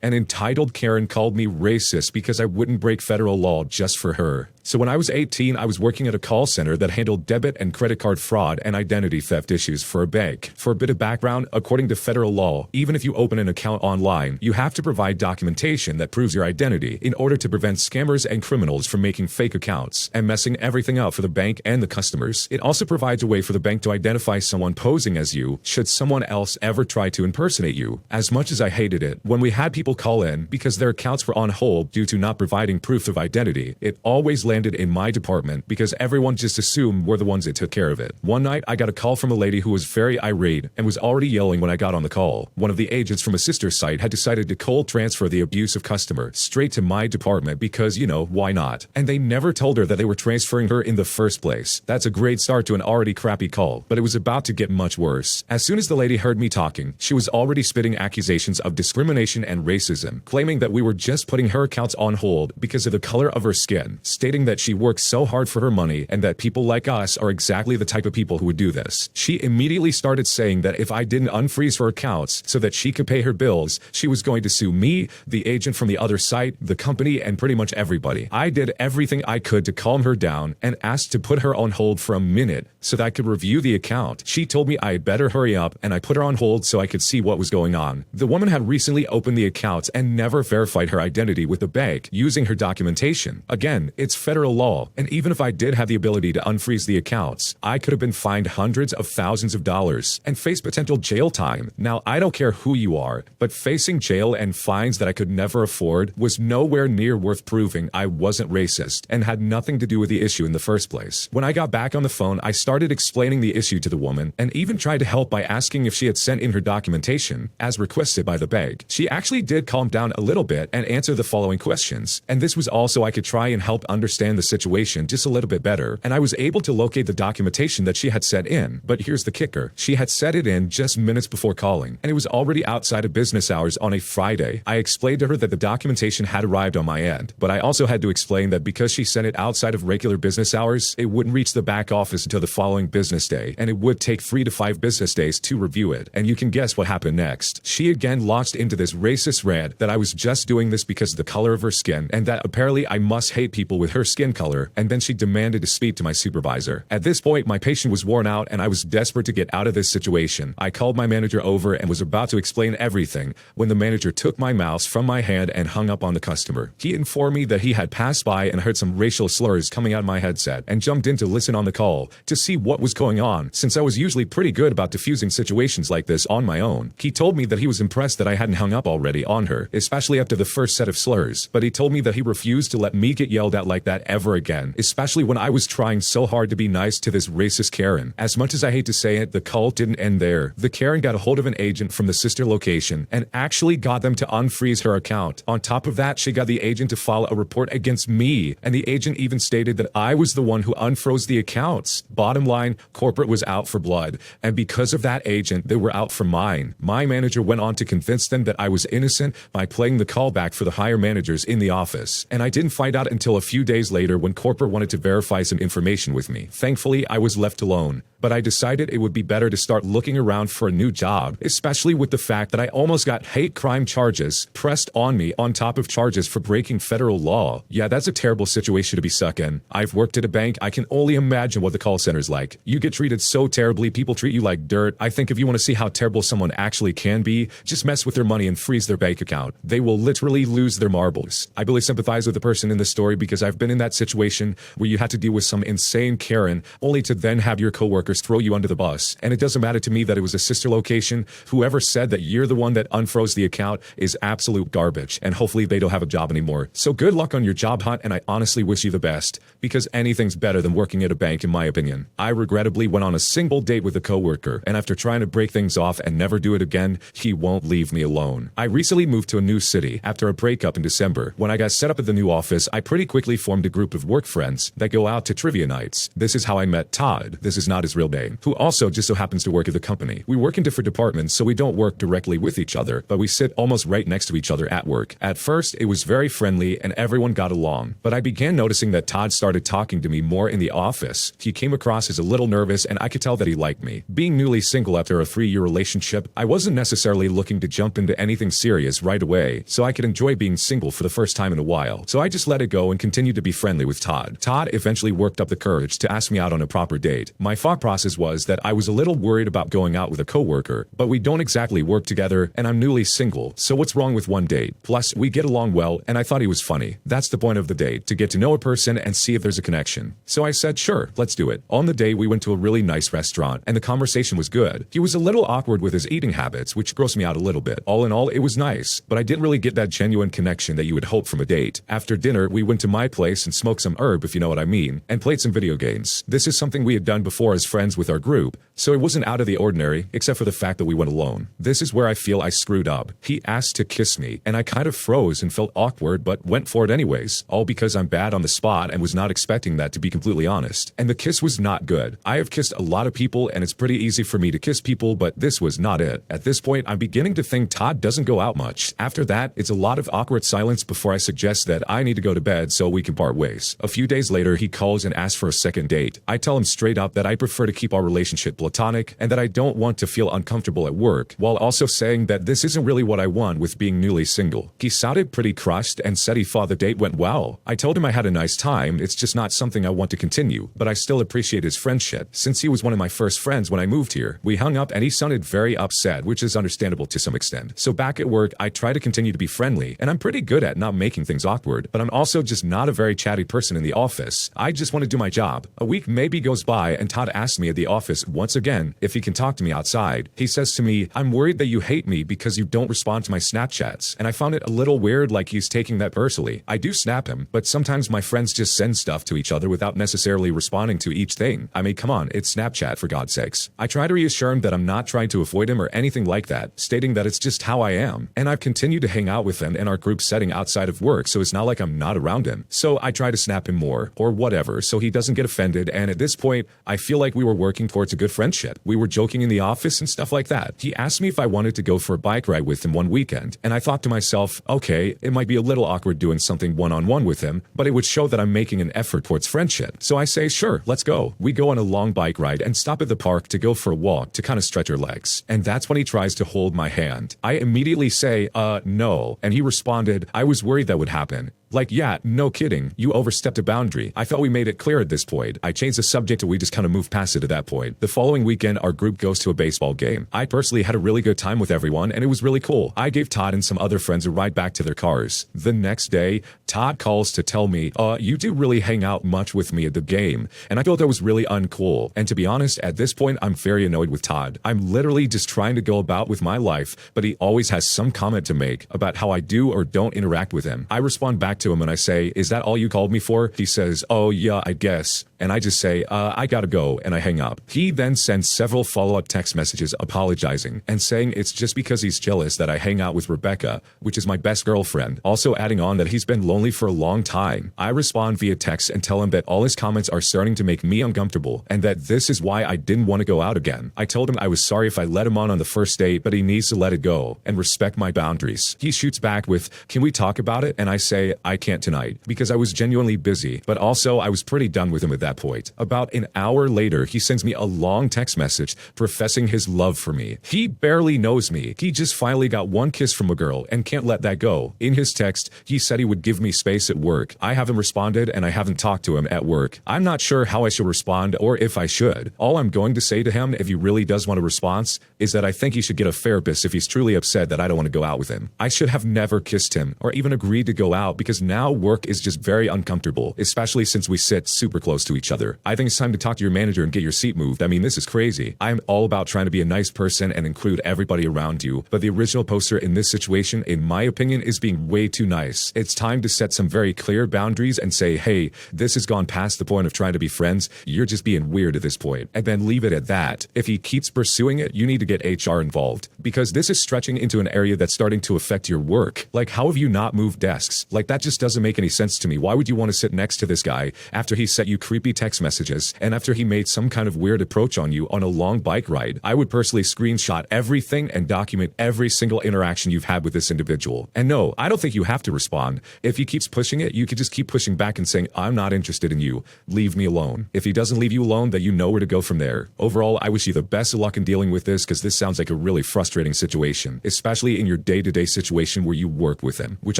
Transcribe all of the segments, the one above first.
An entitled Karen called me racist because I wouldn't break federal law just for her. So when I was 18, I was working at a call center that handled debit and credit card fraud and identity theft issues for a bank. For a bit of background, according to federal law, even if you open an account online, you have to provide documentation that proves your identity in order to prevent scammers and criminals from making fake accounts and messing everything up for the bank and the customers. It also provides a way for the bank to identify someone posing as you should someone else ever try to impersonate you. As much as I hated it, when we had people call in because their accounts were on hold due to not providing proof of identity, it always landed in my department because everyone just assumed we're the ones that took care of it. One night, I got a call from a lady who was very irate and was already yelling when I got on the call. One of the agents from a sister site had decided to cold transfer the abusive customer straight to my department because, why not? And they never told her that they were transferring her in the first place. That's a great start to an already crappy call, but it was about to get much worse. As soon as the lady heard me talking, she was already spitting accusations of discrimination and racism, claiming that we were just putting her accounts on hold because of the color of her skin, stating that she works so hard for her money and that people like us are exactly the type of people who would do this. She immediately started saying that if I didn't unfreeze her accounts so that she could pay her bills, she was going to sue me, the agent from the other site, the company, and pretty much everybody. I did everything I could to calm her down and asked to put her on hold for a minute so that I could review the account. She told me I had better hurry up, and I put her on hold so I could see what was going on. The woman had recently opened the accounts and never verified her identity with the bank using her documentation. Again, it's federal law, and even if I did have the ability to unfreeze the accounts, I could have been fined hundreds of thousands of dollars and face potential jail time. Now, I don't care who you are, but facing jail and fines that I could never afford was nowhere near worth proving I wasn't racist and had nothing to do with the issue in the first place. When I got back on the phone, I started explaining the issue to the woman and even tried to help by asking if she had sent in her documentation as requested by the bank. She actually did calm down a little bit and answer the following questions, and this was also I could try and help understand the situation just a little bit better, and I was able to locate the documentation that she had sent in. But here's the kicker. She had set it in just minutes before calling, and it was already outside of business hours on a Friday. I explained to her that the documentation had arrived on my end, but I also had to explain that because she sent it outside of regular business hours, it wouldn't reach the back office until the following business day, and it would take 3 to 5 business days to review it. And you can guess what happened next. She again launched into this racist rant that I was just doing this because of the color of her skin, and that apparently I must hate people with her skin color, and then she demanded to speak to my supervisor. At this point, my patience was worn out and I was desperate to get out of this situation. I called my manager over and was about to explain everything when the manager took my mouse from my hand and hung up on the customer. He informed me that he had passed by and heard some racial slurs coming out of my headset and jumped in to listen on the call to see what was going on, since I was usually pretty good about diffusing situations like this on my own. He told me that he was impressed that I hadn't hung up already on her, especially after the first set of slurs, but he told me that he refused to let me get yelled at like that ever again, especially when I was trying so hard to be nice to this racist Karen. As much as I hate to say it, the call didn't end there. The Karen got a hold of an agent from the sister location and actually got them to unfreeze her account. On top of that, she got the agent to file a report against me, and the agent even stated that I was the one who unfroze the accounts. Bottom line, corporate was out for blood, and because of that agent, they were out for mine. My manager went on to convince them that I was innocent by playing the callback for the higher managers in the office, and I didn't find out until a few days later when corporate wanted to verify some information with me. Thankfully, I was left alone, but I decided it would be better to start looking around for a new job, especially with the fact that I almost got hate crime charges pressed on me on top of charges for breaking federal law. Yeah, that's a terrible situation to be stuck in. I've worked at a bank. I can only imagine what the call center's like. You get treated so terribly. People treat you like dirt. I think if you want to see how terrible someone actually can be, just mess with their money and freeze their bank account. They will literally lose their marbles. I really sympathize with the person in this story because I've been in that situation where you had to deal with some insane Karen only to then have your coworkers throw you under the bus. And it doesn't matter to me that it was a sister location. Whoever said that you're the one that unfroze the account is absolute garbage, and hopefully they don't have a job anymore. So good luck on your job hunt, and I honestly wish you the best, because anything's better than working at a bank in my opinion. I regrettably went on a single date with a coworker, and after trying to break things off and never do it again, he won't leave me alone. I recently moved to a new city after a breakup in December. When I got set up at the new office, I pretty quickly formed a group of work friends that go out to trivia nights. This is how I met Todd, this is not his real name, who also just so happens to work at the company. We work in different departments, so we don't work directly with each other, but we sit almost right next to each other at work. At first, it was very friendly and everyone got along, but I began noticing that Todd started talking to me more in the office. He came across as a little nervous, and I could tell that he liked me. Being newly single after a 3-year relationship, I wasn't necessarily looking to jump into anything serious serious right away, so I could enjoy being single for the first time in a while. So I just let it go and continued to be friendly with Todd. Todd eventually worked up the courage to ask me out on a proper date. My thought process was that I was a little worried about going out with a coworker, but we don't exactly work together and I'm newly single, so what's wrong with one date? Plus, we get along well and I thought he was funny. That's the point of the date, to get to know a person and see if there's a connection. So I said, sure, let's do it. On the day, we went to a really nice restaurant and the conversation was good. He was a little awkward with his eating habits, which grossed me out a little bit. All in all, it was nice, but I didn't really get that genuine connection that you would hope from a date. After dinner, we went to my place and smoked some herb, if you know what I mean, and played some video games. This is something we had done before as friends with our group, so it wasn't out of the ordinary, except for the fact that we went alone. This is where I feel I screwed up. He asked to kiss me, and I kind of froze and felt awkward, but went for it anyways, all because I'm bad on the spot and was not expecting that, to be completely honest. And the kiss was not good. I have kissed a lot of people, and it's pretty easy for me to kiss people, but this was not it. At this point, I'm beginning to think Todd doesn't go out much. After that, it's a lot of awkward silence before I suggest that I need to go to bed so we can part ways. A few days later, he calls and asks for a second date. I tell him straight up that I prefer to keep our relationship platonic and that I don't want to feel uncomfortable at work, while also saying that this isn't really what I want with being newly single. He sounded pretty crushed and said he thought the date went well. I told him I had a nice time, it's just not something I want to continue, but I still appreciate his friendship, since he was one of my first friends when I moved here. We hung up and he sounded very upset, which is understandable to some extent. So back at work, I try to continue to be friendly, and I'm pretty good at not making things awkward, but I'm also just not a very chatty person in the office. I just want to do my job. A week maybe goes by and Todd asks me at the office once again if he can talk to me outside. He says to me, I'm worried that you hate me because you don't respond to my Snapchats, and I found it a little weird, like he's taking that personally. I do snap him, but sometimes my friends just send stuff to each other without necessarily responding to each thing. I mean, come on, it's Snapchat for God's sakes. I try to reassure him that I'm not trying to avoid him or anything like that, stating that it's just how I am, and I've continued to hang out with him in our group setting outside of work, so it's not like I'm not around him. So I try to snap him more, or whatever, so he doesn't get offended, and at this point, I feel like we were working towards a good friendship. We were joking in the office and stuff like that. He asked me if I wanted to go for a bike ride with him one weekend, and I thought to myself, okay, it might be a little awkward doing something one-on-one with him, but it would show that I'm making an effort towards friendship. So I say, sure, let's go. We go on a long bike ride and stop at the park to go for a walk to kind of stretch our legs. And that's when he tries to hold my hand. I immediately say, no. And he responded, I was worried that would happen. Like, yeah, no kidding, you overstepped a boundary. I thought we made it clear at this point. I changed the subject and we just kind of moved past it at that point. The following weekend, our group goes to a baseball game. I personally had a really good time with everyone and it was really cool. I gave Todd and some other friends a ride back to their cars. The next day, Todd calls to tell me, you do really hang out much with me at the game. And I thought that was really uncool. And to be honest, at this point, I'm very annoyed with Todd. I'm literally just trying to go about with my life, but he always has some comment to make about how I do or don't interact with him. I respond back to him and I say, is that all you called me for? He says, oh yeah, I guess. And I just say, I gotta go, and I hang up. He then sends several follow-up text messages apologizing and saying it's just because he's jealous that I hang out with Rebecca, which is my best girlfriend, also adding on that he's been lonely for a long time. I respond via text and tell him that all his comments are starting to make me uncomfortable and that this is why I didn't want to go out again. I told him I was sorry if I let him on the first date, but he needs to let it go and respect my boundaries. He shoots back with, can we talk about it? And I say, I can't tonight, because I was genuinely busy, but also I was pretty done with him at that point. About an hour later, he sends me a long text message professing his love for me. He barely knows me. He just finally got one kiss from a girl and can't let that go. In his text, he said he would give me space at work. I haven't responded and I haven't talked to him at work. I'm not sure how I should respond or if I should. All I'm going to say to him, if he really does want a response, is that I think he should get a therapist if he's truly upset that I don't want to go out with him. I should have never kissed him or even agreed to go out, because now work is just very uncomfortable, especially since we sit super close to each other. I think it's time to talk to your manager and get your seat moved. I mean, this is crazy. I'm all about trying to be a nice person and include everybody around you, but the original poster in this situation, in my opinion, is being way too nice. It's time to set some very clear boundaries and say, hey, this has gone past the point of trying to be friends. You're just being weird at this point, and then leave it at that. If he keeps pursuing it, you need to get HR involved, because this is stretching into an area that's starting to affect your work. Like, how have you not moved desks? Like, that just doesn't make any sense to me. Why would you want to sit next to this guy after he set you creepy be text messages, and after he made some kind of weird approach on you on a long bike ride, I would personally screenshot everything and document every single interaction you've had with this individual. And no, I don't think you have to respond. If he keeps pushing it, you could just keep pushing back and saying, I'm not interested in you. Leave me alone. If he doesn't leave you alone, then you know where to go from there. Overall, I wish you the best of luck in dealing with this, because this sounds like a really frustrating situation, especially in your day-to-day situation where you work with him, which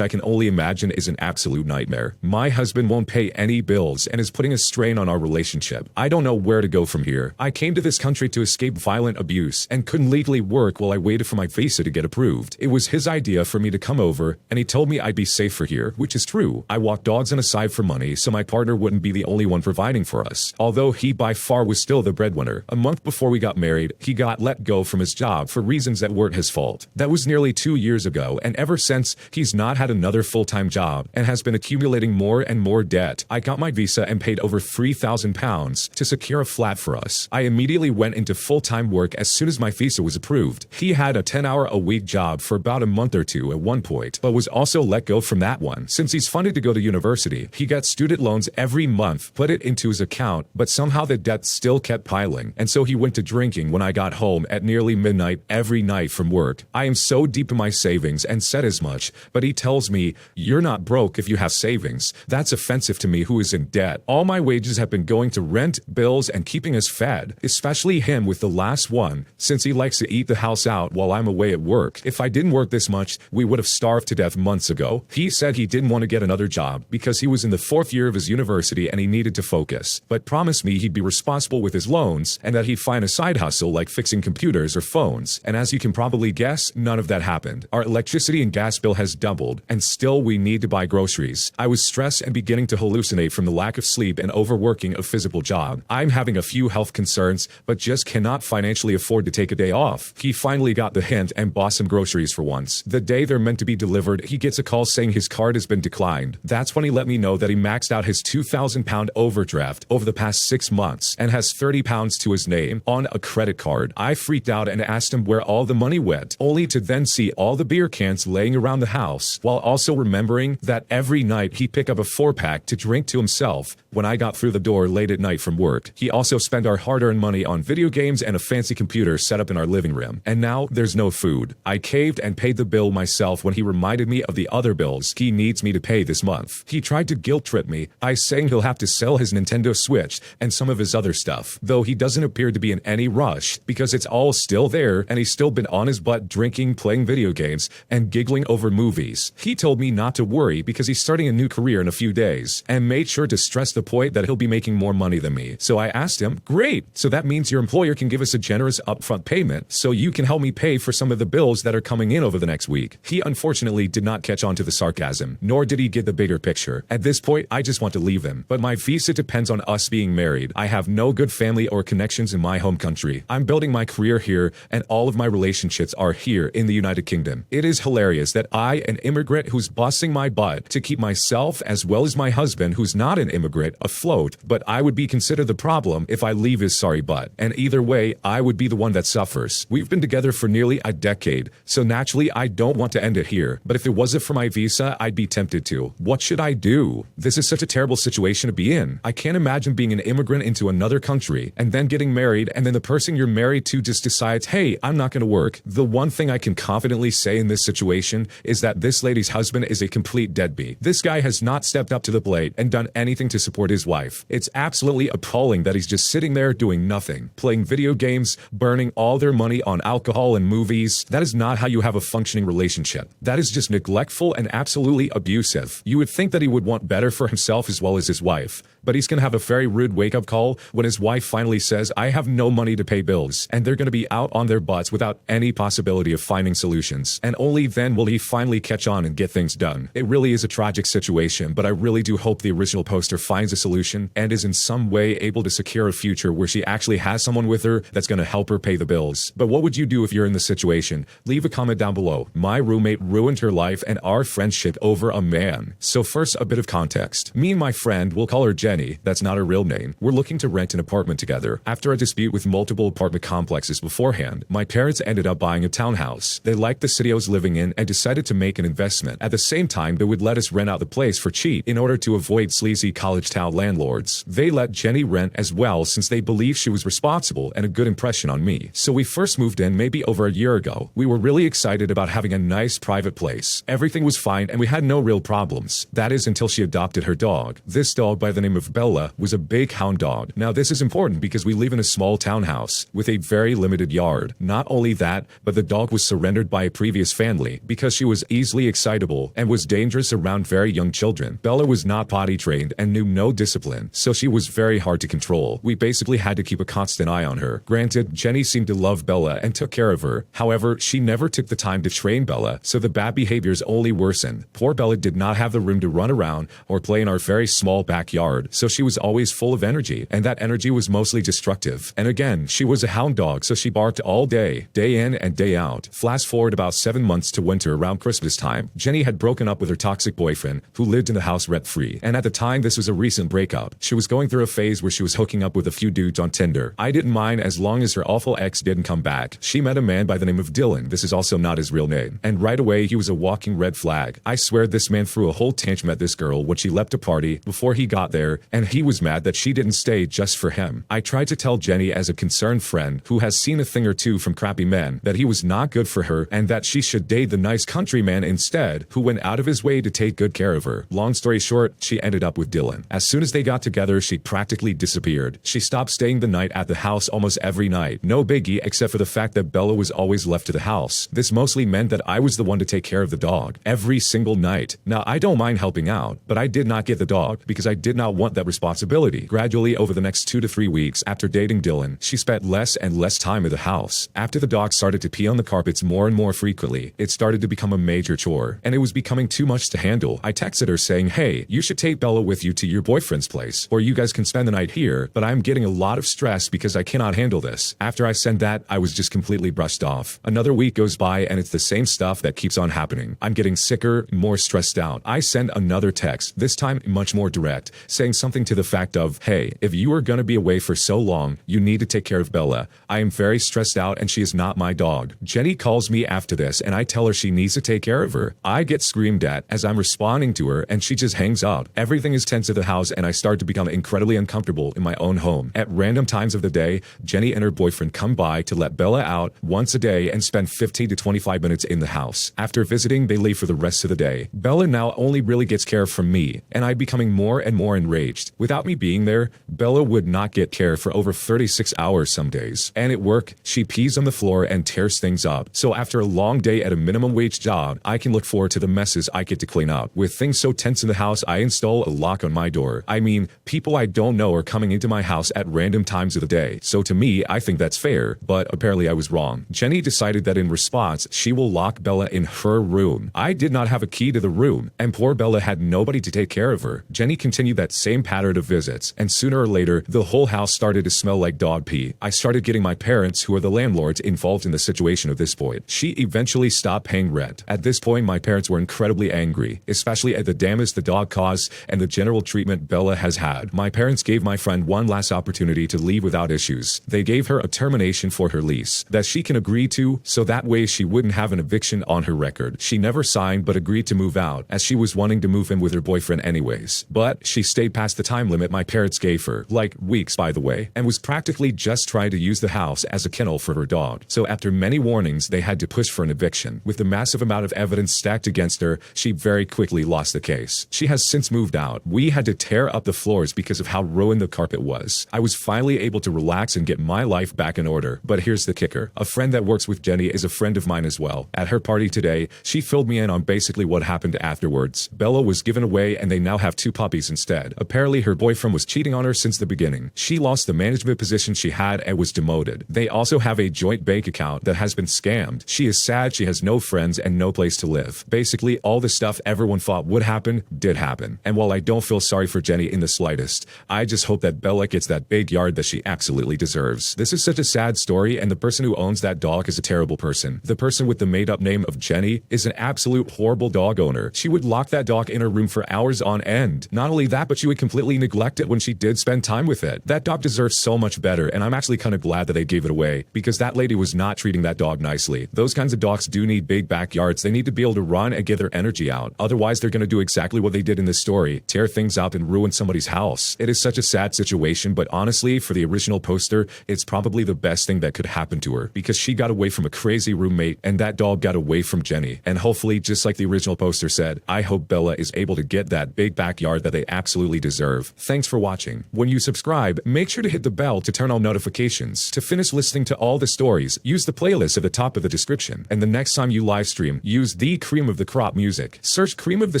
I can only imagine is an absolute nightmare. My husband won't pay any bills and is putting a strain on our relationship. I don't know where to go from here. I came to this country to escape violent abuse and couldn't legally work while I waited for my visa to get approved. It was his idea for me to come over, and he told me I'd be safer here, which is true. I walked dogs on a side for money, so my partner wouldn't be the only one providing for us, although he by far was still the breadwinner. A month before we got married, he got let go from his job for reasons that weren't his fault. That was nearly 2 years ago, and ever since, he's not had another full-time job and has been accumulating more and more debt. I got my visa and paid over £3,000 to secure a flat for us. I immediately went into full-time work as soon as my visa was approved. He had a 10-hour-a-week job for about a month or two at one point, but was also let go from that one. Since he's funded to go to university, he got student loans every month, put it into his account, but somehow the debt still kept piling, and so he went to drinking when I got home at nearly midnight every night from work. I am so deep in my savings and said as much, but he tells me, you're not broke if you have savings. That's offensive to me, who is in debt. All my wages have been going to rent, bills, and keeping us fed, especially him with the last one, since he likes to eat the house out while I'm away at work. If I didn't work this much, we would have starved to death months ago. He said he didn't want to get another job because he was in the 4th year of his university and he needed to focus, but promised me he'd be responsible with his loans and that he'd find a side hustle like fixing computers or phones. And as you can probably guess, none of that happened. Our electricity and gas bill has doubled, and still we need to buy groceries. I was stressed and beginning to hallucinate from the lack of sleep and overworking a physical job. I'm having a few health concerns, but just cannot financially afford to take a day off. He finally got the hint and bought some groceries for once. The day they're meant to be delivered, he gets a call saying his card has been declined. That's when he let me know that he maxed out his £2,000 overdraft over the past 6 months and has £30 to his name on a credit card. I freaked out and asked him where all the money went, only to then see all the beer cans laying around the house, while also remembering that every night he'd pick up a 4-pack to drink to himself when I got through the door late at night from work. He also spent our hard-earned money on video games and a fancy computer set up in our living room. And now there's no food. I caved and paid the bill myself when he reminded me of the other bills he needs me to pay this month. He tried to guilt-trip me by saying he'll have to sell his Nintendo Switch and some of his other stuff, though he doesn't appear to be in any rush because it's all still there and he's still been on his butt drinking, playing video games, and giggling over movies. He told me not to worry because he's starting a new career in a few days and made sure to stress the point that he'll be making more money than me. So I asked him, great, so that means your employer can give us a generous upfront payment so you can help me pay for some of the bills that are coming in over the next week. He unfortunately did not catch on to the sarcasm, nor did he get the bigger picture. At this point, I just want to leave him, but my visa depends on us being married. I have no good family or connections in my home country. I'm building my career here, and all of my relationships are here in the United Kingdom. It is hilarious that I, an immigrant who's busting my butt to keep myself as well as my husband, who's not an immigrant, afloat, but I would be considered the problem if I leave his sorry butt. And either way, I would be the one that suffers. We've been together for nearly a decade, so naturally I don't want to end it here. But if it wasn't for my visa, I'd be tempted to. What should I do? This is such a terrible situation to be in. I can't imagine being an immigrant into another country and then getting married, and then the person you're married to just decides, hey, I'm not going to work. The one thing I can confidently say in this situation is that this lady's husband is a complete deadbeat. This guy has not stepped up to the plate and done anything to support his wife. It's absolutely appalling that he's just sitting there doing nothing, playing video games, burning all their money on alcohol and movies. That is not how you have a functioning relationship. That is just neglectful and absolutely abusive. You would think that he would want better for himself as well as his wife, but he's going to have a very rude wake-up call when his wife finally says, I have no money to pay bills, and they're going to be out on their butts without any possibility of finding solutions. And only then will he finally catch on and get things done. It really is a tragic situation, but I really do hope the original poster finds a solution and is in some way able to secure a future where she actually has someone with her that's going to help her pay the bills. But what would you do if you're in this situation? Leave a comment down below. My roommate ruined her life and our friendship over a man. So first, a bit of context. Me and my friend, we'll call her Jen, Jenny, that's not her real name, were looking to rent an apartment together. After a dispute with multiple apartment complexes beforehand, my parents ended up buying a townhouse. They liked the city I was living in and decided to make an investment. At the same time, they would let us rent out the place for cheap in order to avoid sleazy college town landlords. They let Jenny rent as well since they believed she was responsible and a good impression on me. So we first moved in maybe over a year ago. We were really excited about having a nice private place. Everything was fine and we had no real problems. That is until she adopted her dog. This dog by the name of Bella was a big hound dog. Now this is important because we live in a small townhouse with a very limited yard. Not only that, but the dog was surrendered by a previous family because she was easily excitable and was dangerous around very young children. Bella was not potty trained and knew no discipline, so she was very hard to control. We basically had to keep a constant eye on her. Granted, Jenny seemed to love Bella and took care of her. However, she never took the time to train Bella, so the bad behaviors only worsened. Poor Bella did not have the room to run around or play in our very small backyard, so she was always full of energy, and that energy was mostly destructive. And again, she was a hound dog, so she barked all day in and day out. Flash forward about 7 months to winter around Christmas time. Jenny had broken up with her toxic boyfriend, who lived in the house rent-free, and at the time this was a recent breakup. She was going through a phase where she was hooking up with a few dudes on Tinder. I didn't mind as long as her awful ex didn't come back. She met a man by the name of Dylan, this is also not his real name, and right away he was a walking red flag. I swear this man threw a whole tantrum at this girl when she left a party before he got there, and he was mad that she didn't stay just for him. I tried to tell Jenny as a concerned friend who has seen a thing or two from crappy men that he was not good for her and that she should date the nice country man instead who went out of his way to take good care of her. Long story short, she ended up with Dylan. As soon as they got together, she practically disappeared. She stopped staying the night at the house almost every night. No biggie except for the fact that Bella was always left to the house. This mostly meant that I was the one to take care of the dog every single night. Now, I don't mind helping out, but I did not get the dog because I did not want that responsibility. Gradually, over the next 2 to 3 weeks after dating Dylan, she spent less and less time at the house. After the dog started to pee on the carpets more and more frequently, it started to become a major chore, and it was becoming too much to handle. I texted her saying, hey, you should take Bella with you to your boyfriend's place, or you guys can spend the night here, but I'm getting a lot of stress because I cannot handle this. After I sent that, I was just completely brushed off. Another week goes by and it's the same stuff that keeps on happening. I'm getting sicker, more stressed out. I send another text, this time much more direct, saying something to the fact of, hey, if you are gonna be away for so long, you need to take care of Bella. I am very stressed out and she is not my dog. Jenny calls me after this and I tell her she needs to take care of her. I get screamed at as I'm responding to her and she just hangs up. Everything is tense at the house and I start to become incredibly uncomfortable in my own home. At random times of the day, Jenny and her boyfriend come by to let Bella out once a day and spend 15 to 25 minutes in the house. After visiting, they leave for the rest of the day. Bella now only really gets care from me, and I'm becoming more and more enraged. Without me being there, Bella would not get care for over 36 hours some days. And at work, she pees on the floor and tears things up. So after a long day at a minimum wage job, I can look forward to the messes I get to clean up. With things so tense in the house, I install a lock on my door. I mean, people I don't know are coming into my house at random times of the day. So to me, I think that's fair, but apparently I was wrong. Jenny decided that in response, she will lock Bella in her room. I did not have a key to the room, and poor Bella had nobody to take care of her. Jenny continued that same pattern of visits, and sooner or later, the whole house started to smell like dog pee. I started getting my parents, who are the landlords, involved in the situation at this point. She eventually stopped paying rent. At this point, my parents were incredibly angry, especially at the damage the dog caused and the general treatment Bella has had. My parents gave my friend one last opportunity to leave without issues. They gave her a termination for her lease that she can agree to, so that way she wouldn't have an eviction on her record. She never signed but agreed to move out, as she was wanting to move in with her boyfriend anyways. But she stayed past the time limit my parents gave her, like weeks by the way, and was practically just trying to use the house as a kennel for her dog. So after many warnings, they had to push for an eviction. With the massive amount of evidence stacked against her, she very quickly lost the case. She has since moved out. We had to tear up the floors because of how ruined the carpet was. I was finally able to relax and get my life back in order. But here's the kicker. A friend that works with Jenny is a friend of mine as well. At her party today, she filled me in on basically what happened afterwards. Bella was given away and they now have 2 puppies instead. Apparently her boyfriend was cheating on her since the beginning. She lost the management position she had and was demoted. They also have a joint bank account that has been scammed. She is sad she has no friends and no place to live. Basically, all the stuff everyone thought would happen, did happen. And while I don't feel sorry for Jenny in the slightest, I just hope that Bella gets that big yard that she absolutely deserves. This is such a sad story, and the person who owns that dog is a terrible person. The person with the made-up name of Jenny is an absolute horrible dog owner. She would lock that dog in her room for hours on end. Not only that, but she would completely neglect it when she did spend time with it. That dog deserves so much better, and I'm actually kind of glad that they gave it away, because that lady was not treating that dog nicely. Those kinds of dogs do need big backyards. They need to be able to run and get their energy out. Otherwise, they're going to do exactly what they did in this story, tear things up and ruin somebody's house. It is such a sad situation, but honestly, for the original poster, it's probably the best thing that could happen to her, because she got away from a crazy roommate, and that dog got away from Jenny. And hopefully, just like the original poster said, I hope Bella is able to get that big backyard that they absolutely deserve. Thanks for watching. When you subscribe, make sure to hit the bell to turn on notifications. To finish listening to all the stories, use the playlist at the top of the description. And the next time you live stream, use the Cream of the Crop music. Search Cream of the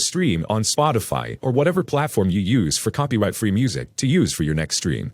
Stream on Spotify or whatever platform you use for copyright-free music to use for your next stream.